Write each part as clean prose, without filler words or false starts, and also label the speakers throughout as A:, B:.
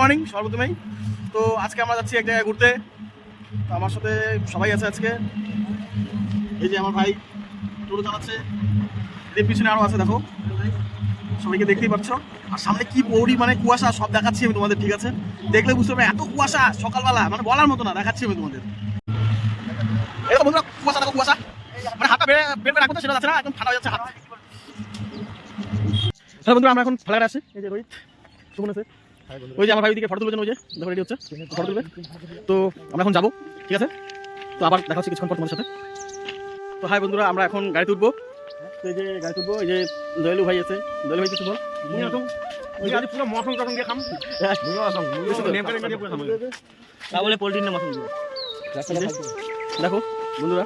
A: Morning সর্বপ্রথমেই। তো আজকে আমরা যাচ্ছি এক জায়গায় ঘুরতে। তো আমার সাথে সবাই আছে আজকে। এই যে আমার ভাই টোটো চালাচ্ছে, এর পিছনে আরও আছে, দেখো সবাইকে দেখতেই পাচ্ছ। আর সামনে কি পরিমাণে কুয়াশা সব দেখাচ্ছি আমি তোমাদের, ঠিক আছে? দেখলে বুঝতে পারবে এত কুয়াশা সকালবেলা, মানে বলার মতো না, দেখাচ্ছি আমি তোমাদের। এরকম বন্ধুরা কুয়াশা, দেখো কুয়াশা, মানে হাতটা বের বের রাখতে সেটা যাচ্ছে না, একদম ঠান্ডা হয়ে যাচ্ছে হাত। হ্যালো বন্ধুরা, আমরা এখন ফেলারে আছি। এই যে রোহিত সুমন আছে, ওই যে আমার ভাই ওইদিকে ফটো তুলবেন, ওই যে দেখো রেডি হচ্ছে ফটো তুলবে। তো আমরা এখন যাবো, ঠিক আছে? তো আবার দেখা হচ্ছে কিছুক্ষণ পর তোমাদের সাথে। তো হাই বন্ধুরা, আমরা এখন গাড়ি তুলবো। এই যে গাড়ি তুলবো, এই যে দয়ালু ভাই আছে, দয়ালু ভাই কিছু বল।
B: পুরো মটন টটন দিয়ে খাম,
A: বলে পোল্ট্রির না মটন। দেখো বন্ধুরা,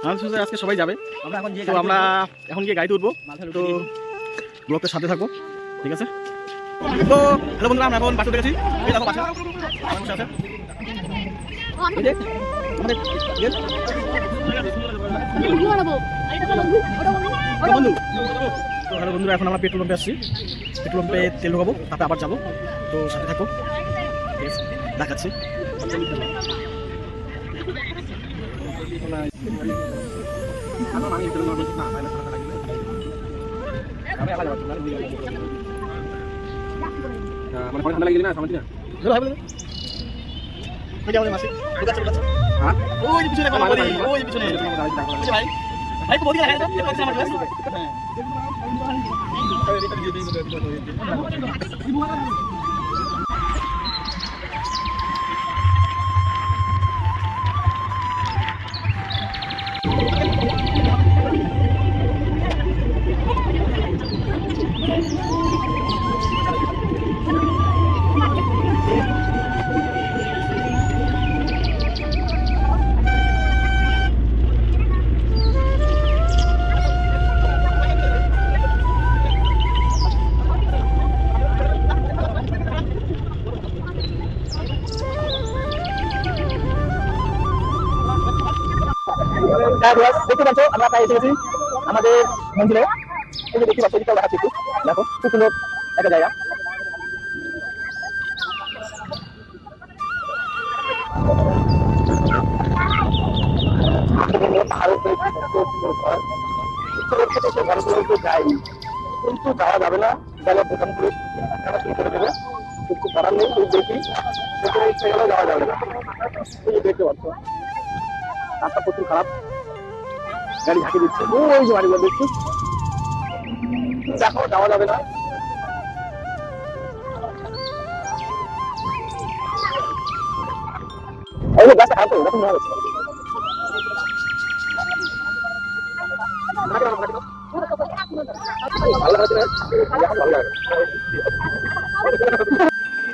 A: আমাদের আজকে সবাই যাবে। তো আমরা এখন গিয়ে গাড়ি তুলবো, তো ব্লগটার সাথে থাকবো, ঠিক আছে? তো হ্যালো বন্ধুরা, আমরা এখন বাসে উঠে গেছি। এই দেখো বাসে বসে আছে। বন্ধু তো হ্যালো বন্ধুরা, এখন আমরা পেট্রোল পাম্পে আসছি, পেট্রোল পাম্পে তেল ঢোকাবো, তারপরে আবার যাবো। তো সাথে থাকো, ঠিক আছে? দেখাচ্ছি। ঠান্ডা লাগছে না সামনে না ওই পিছনে ওই পিছনে ভাই ভাই তো বলি হ্যাঁ দেখতে পাচ্ছ আমরা প্রায় এসে গেছি আমাদের মন্দিরে। এই যে দেখতে পাচ্ছ, এদিকটাও দেখাচ্ছি একটু, দেখো খুব সুন্দর একটা জায়গা। যাই কিন্তু যাওয়া যাবে না, গেলে দোকান করে করে দেবে, কিছু করার নেই। দেখি ইচ্ছে গেলেও যাওয়া যাবে না। এই যে দেখতে পাচ্ছ রাস্তা প্রচুর খারাপ, গাড়ি ঝাঁকি দিচ্ছে, ওই যে বাড়িগুলো দেখছি, দেখো যাওয়া যাবে না। এই যে গাছটা খারাপ এরকম ভালো হচ্ছে। ভালো লাগছে না, ভালো লাগে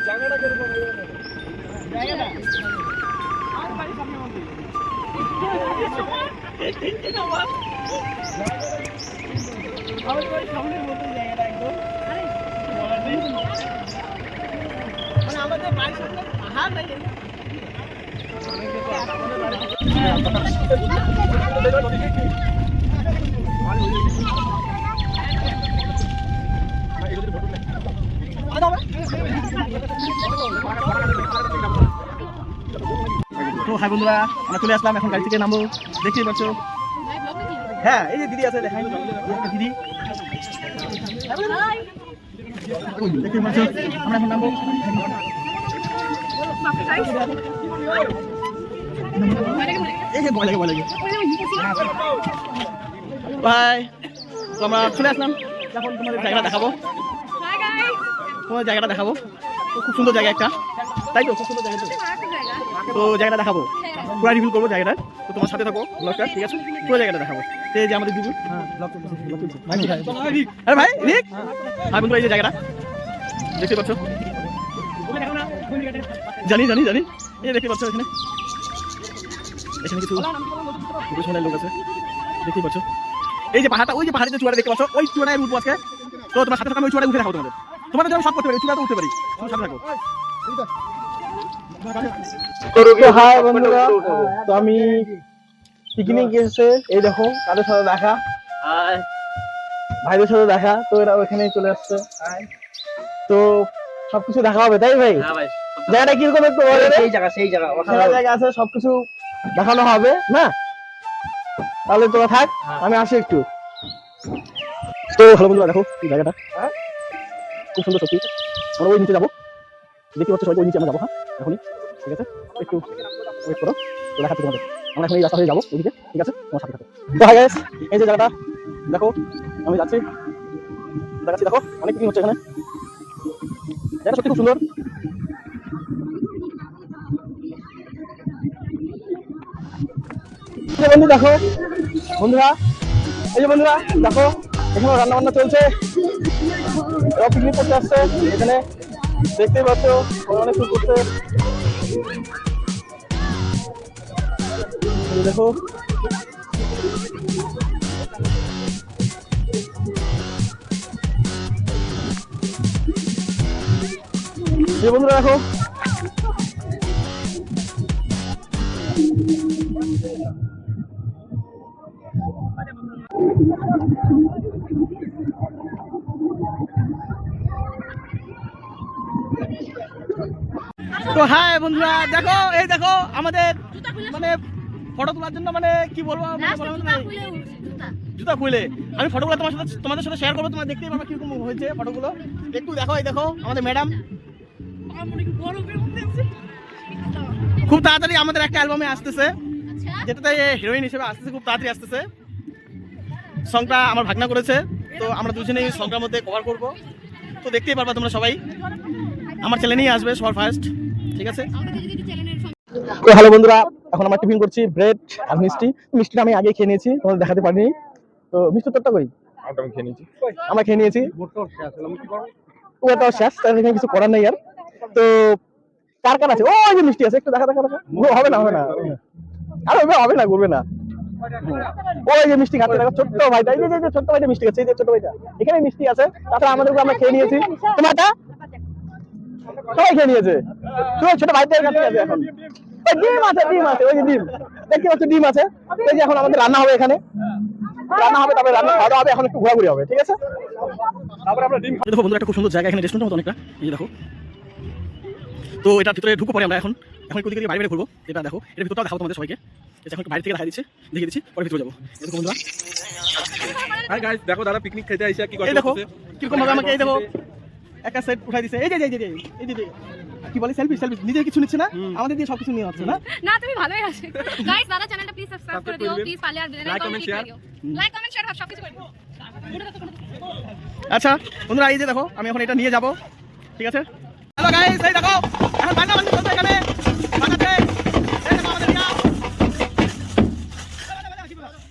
A: জায়গাটা কিরকম জায়গাটা আমার বাড়ির সামনে মন্দির। আমাদের বাড়ির সামনে পাহাড় নাই। তো হাই বন্ধুরা, আমরা চলে আসলাম, এখন গাড়ি থেকে নামবো, দেখতেই পাচ্ছ। হ্যাঁ এই যে দিদি আছে, দেখাই দিদি, দেখতেই পাচ্ছ। আমরা এখন নামবো, এই যে ভয় লাগে ভয় লাগে ভাই। তো আমরা চলে আসলাম, এখন তোমাদের জায়গাটা দেখাবো, তোমাদের জায়গাটা দেখাবো। তো খুব সুন্দর জায়গা একটা, তাই তো? খুব সুন্দর জায়গা, তো জায়গাটা দেখাবো, পুরো রিভিউ করবো জায়গাটা। তো তোমার সাথে থাকো ব্লগটা, ঠিক আছে? পুরো জায়গাটা দেখাবো। এই যে আমাদের দিদি, আরে ভাই রিক, হ্যাঁ বন্ধুরা এই যে জায়গাটা দেখতে পাচ্ছ, জানি জানি জানি, এই দেখতে পাচ্ছ এখানে, এখানে কিছু লোক আছে, দেখতে পাচ্ছ। এই যে পাহাড়টা, ওই যে পাহাড়ে যে চূড়াটা দেখতে পাচ্ছ, ওই চূড়ায় উঠবো আজকে। তো তোমার সাথে থাকো, ওই চূড়ায় উঠে থাকো, তোমাদের যেন সব করতে পারি, চূড়াতে উঠতে পারি, তোমার সাথে থাকো। হাই বন্ধুরা, তো আমি পিকনিক গেছে, এই দেখো তাদের সাথে দেখা, ভাইদের সাথে দেখা, তো এরা ওখানে চলে আসছে। তো সবকিছু দেখা হবে তাই ভাই?
B: হ্যাঁ ভাই
A: জায়গাটা কিরকম একটু বলে দে।
B: সেই জায়গা
A: সেরা জায়গা আছে, সবকিছু দেখানো হবে না? তাহলে তোরা থাক, আমি আসি একটু। তো ভালো বন্ধুরা দেখো এই জায়গাটা খুব সুন্দর সত্যি। আমরা ওই নিচে যাবো, দেখতে পাচ্ছ সবাই, ওই নিচে আমরা যাবো। হ্যাঁ এখনই, ঠিক আছে, একটু ওয়েট করো, তো দেখাচ্ছি তোমাদের। আমরা এখন এই রাস্তা হয়ে যাবো ওইদিকে, ঠিক আছে, তোমার সাথে থাকো। তো হাই গাইস, এই যে জায়গাটা দেখো, আমি যাচ্ছি, দেখাচ্ছি। দেখো অনেক কিছু হচ্ছে এখানে, জায়গাটা সত্যি খুব সুন্দর। বন্ধু দেখো, বন্ধুরা এই যে বন্ধুরা দেখো, এখানে রান্না বান্না চলছে, পিকনিক করতে আসছে এখানে, দেখতেই পাচ্ছ অনেক কিছু করছে। দেখো এই বন্ধুরা দেখো, তো হ্যাঁ বন্ধুরা দেখো, এই দেখো আমাদের মানে ফটো তোলার জন্য, মানে কি বলবো, জুতা খুলে আমি ফটোগুলো তোমাদের সাথে শেয়ার করবো, তোমরা দেখতেই পাবে কিরকম হয়েছে ফটোগুলো। একটু দেখো, এই দেখো আমাদের ম্যাডাম খুব তাড়াতাড়ি আমাদের একটা অ্যালবামে আসতেছে, যেটাতে হিরোইন হিসেবে আসতেছে, খুব তাড়াতাড়ি আসতেছে। সংটা আমার ভাগনা করেছে, তো আমরা দুজনেই সংটার মধ্যে কভার করব, তো দেখতেই পারবা তোমরা সবাই। আমার চ্যানেলেই আসবে সবার ফার্স্ট, ঠিক আছে। তো হ্যালো বন্ধুরা, এখন আমরা টিফিন করছি, ব্রেড আর মিষ্টি। মিষ্টিটা আমি আগে খেয়ে নিয়েছি, তোমাদের দেখাতে পারিনি। তো মিষ্টি তোরটা কই?
B: আমি খেয়ে নিয়েছি,
A: আমরা খেয়ে নিয়েছি, ওটাও শেষ, তার এখানে কিছু করার নেই আর। তো কার কার আছে? ও এই যে মিষ্টি আছে, একটু দেখা দেখা দেখা। হবে না হবে না, আর হবে না, ঘুরবে না। ওই যে মিষ্টি খাচ্ছে দেখো, ছোট্ট ভাইটা, এই যে ছোট্ট ভাইটা মিষ্টি খাচ্ছে, এই যে ছোট্ট ভাইটা, এখানে মিষ্টি আছে। তাছাড়া আমাদেরকে আমরা খেয়ে নিয়েছি, তোমারটা সবাই খেয়ে নিয়েছে, তোমার ছোট ভাইটার কাছে আছে। এখন ডিম আছে, ডিম আছে, ওই যে ডিম দেখতে পাচ্ছ, ডিম আছে। এই যে এখন আমাদের রান্না হবে, এখানে রান্না হবে, তারপরে রান্না খাওয়া হবে, এখন একটু ঘোরাঘুরি হবে, ঠিক আছে। তারপরে আমরা ডিম দেখো বন্ধুরা, একটা খুব সুন্দর জায়গা, এখানে রেস্টুরেন্টের মতো অনেকটা, এই যে দেখো। তো এটার ভিতরে ঢুকবো পরে আমরা, এখন কোথা থেকে বাইরে বাইরে ঘুরবো, এটা দেখো, এর ভিতরটাও দেখাবো তোমাদের সবাইকে। এখন বাইরে থেকে দেখিয়ে দিচ্ছি, পরে ভিতরে যাবো। দেখো বন্ধুরা,
B: হাই গাইস, দেখো দাদা পিকনিক খেতে আইছে, কি করছে,
A: এই দেখো কিরকম ভাবে আমাকে, এই দেখো একটা সেট উঠাই দিছে, এই যে কি বলে, সেলফি নিজে কিছু নিচ্ছে না, আমাদের দিয়ে সবকিছু নিয়ে হচ্ছে না।
C: না তুমি ভালোই আছে গাইস, দাদা চ্যানেলটা প্লিজ সাবস্ক্রাইব করে দিও, প্লিজ পালে আর লাইক কমেন্ট শেয়ার সবকিছু করে দিও।
A: আচ্ছা বন্ধুরা, এই যে দেখো আমি এখন এটা নিয়ে যাব, ঠিক আছে। হ্যালো গাইস, এই দেখো এখন বান্না বান্না চলছে এখানে, বানাচ্ছে, এই দেখো আমাদের ইয়া,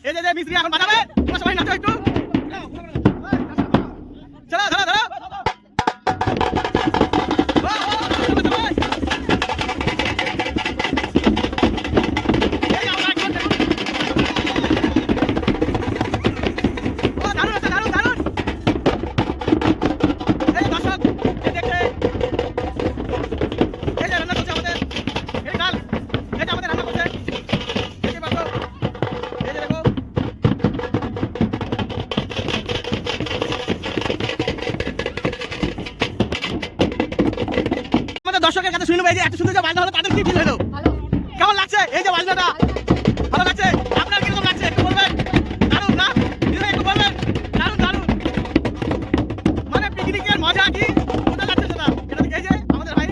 A: এই যে মিস্ত্রি এখন বানাবে, তোমরা সবাই নাচো একটু, চলো ধরো ধরো। দর্শকের কাছে শুনবো, এই যে এত সুন্দর যে বাজনা হলো, তাদের কি ফিল হলো, কেমন লাগছে এই যে বাজনাটা? ভালো লাগছে? আপনার কিরকম লাগছে একটু বলবেন? দারুণ না? একটু বলবেন, দারুণ দারুণ, মানে পিকনিকের মজা কি বোঝা যাচ্ছে সেটা। এটা থেকে এই যে আমাদের ভাই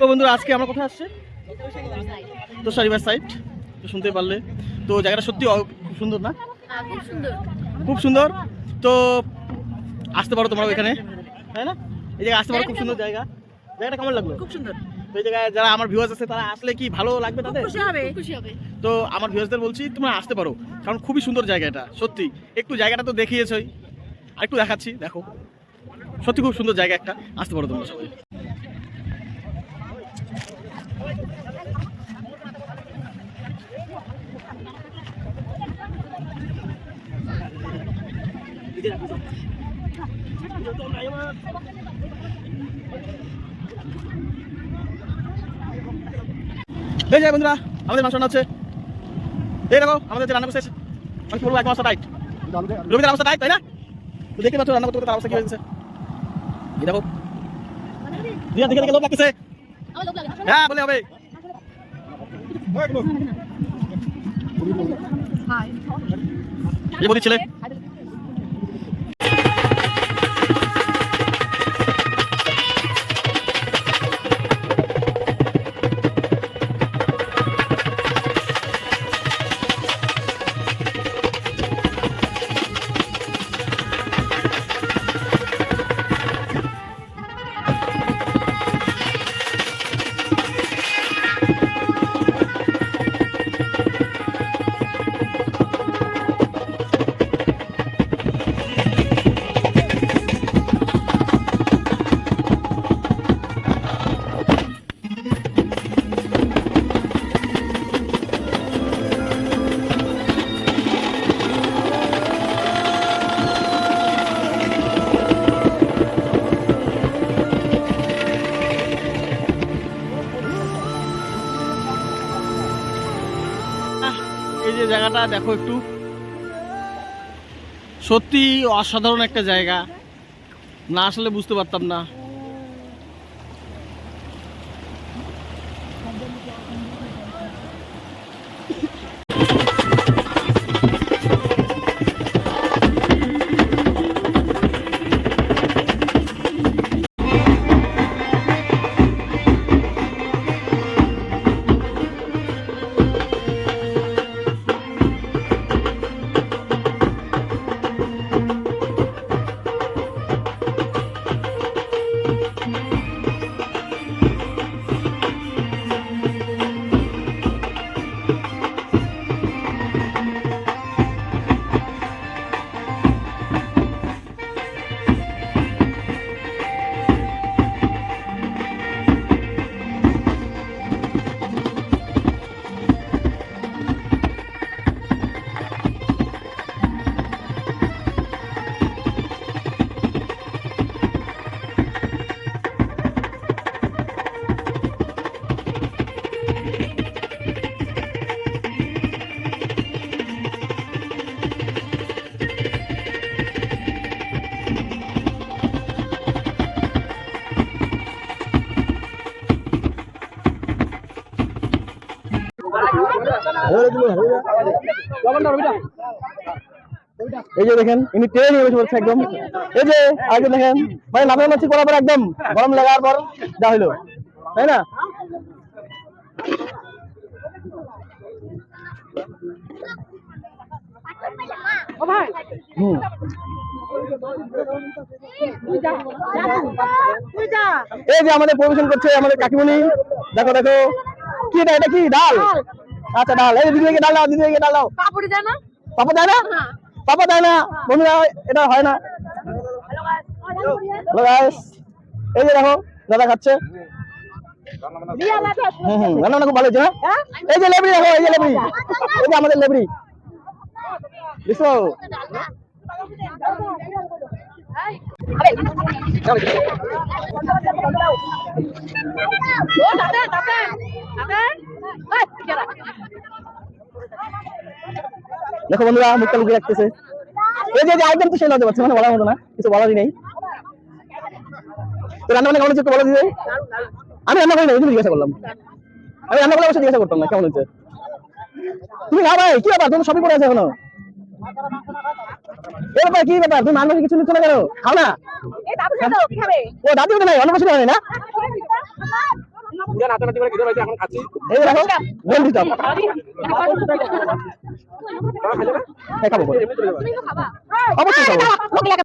A: তো বন্ধুরা আজকে আমরা কোথায় আসছি? তোষা রিভার সাইড, তো শুনতে পারলে। তো জায়গাটা সত্যি খুব সুন্দর না?
C: খুব সুন্দর,
A: খুব সুন্দর। তো আসতে পারো তোমরা এখানে, তাই না? এই জায়গায় আসতে পারো, খুব সুন্দর জায়গা। জায়গাটা কেমন লাগলো?
C: খুব সুন্দর।
A: তো এই জায়গায় যারা আমার ভিউয়ার্স আছে তারা আসলে কি ভালো লাগবে তাদের?
C: খুশি হবে, খুশি হবে।
A: তো আমার ভিউয়ার্সদের বলছি তোমরা আসতে পারো, কারণ খুবই সুন্দর জায়গা এটা সত্যি। একটু জায়গাটা তো দেখিয়েছই, আর একটু দেখাচ্ছি, দেখো সত্যি খুব সুন্দর জায়গা একটা। আসতে পারো তোমরা সবাই। এই যে বন্ধুরা আমাদের মাংস রান্না হচ্ছে। এই দেখো আমাদের যে রান্না করছে, আমি বলবো এক মাসটা টাইট, রবিদের অবস্থা টাইট, তাই না? তো দেখতে পাচ্ছ রান্না করতে করতে তার অবস্থা কি হয়েছে। এই দেখো দিয়া দেখে দেখে লোক লাগতেছে। হ্যাঁ বলে হবে। এই বলি ছেলে এই যে জায়গাটা দেখো একটু, সত্যি অসাধারণ একটা জায়গা, না আসলে বুঝতে পারতাম না। এই যে দেখেন ইনি টেনে নিয়ে বসে পড়ছে একদম। এই যে আগে দেখেন মানে নামে মাছি করার পর একদম গরম লাগার পর যা হইলো, তাই না? এই যে আমাদের পরিবেশন করছে আমাদের কাকিমণি, দেখো দেখো কি এটা কি ডাল? আচ্ছা ডাল, এই দিদিকে ডাল দাও, দিদিকে ডাল দাও।
C: পাপড়ি দেয় না?
A: পাপা দেয় না? পাপা দেয় না বন্ধুরা, এটা হয় না। হ্যালো গাইস, এই যে দেখো দাদা খাচ্ছে। রান্না খুব ভালো হয়েছে। হ্যাঁ এই যে লেবরি দেখো, এই যে লেবরি, এই যে আমাদের লেবরি বুঝছো। দেখো বন্ধুরা মুখটা লুকিয়ে রাখতেছে। এই যে একদম তো সেই লজ্জা পাচ্ছে, মানে বলার মতো না, কিছু বলারই নেই। তো রান্না কেমন হচ্ছে একটু বলো দিদি। আমি রান্না করি না, তুমি জিজ্ঞাসা করলাম। আমি রান্না করলে অবশ্যই জিজ্ঞাসা করতাম না কেমন হচ্ছে। তুমি খাও ভাই, কি ব্যাপার তুমি সবই পড়ে আছে এখনো? এ ব্যাপার কি ব্যাপার, তুমি মানুষ কিছু নিচ্ছ না কেন? খাও না। ও দাদু তো নাই, অন্য কিছু হয় না।
B: নাচানাচি করে খিদে পাইছে, এখন খাচ্ছি।
A: এই দেখো বল দিতাম। খাবো
C: তুমি তো খাবা।
A: অবশ্যই খাবো।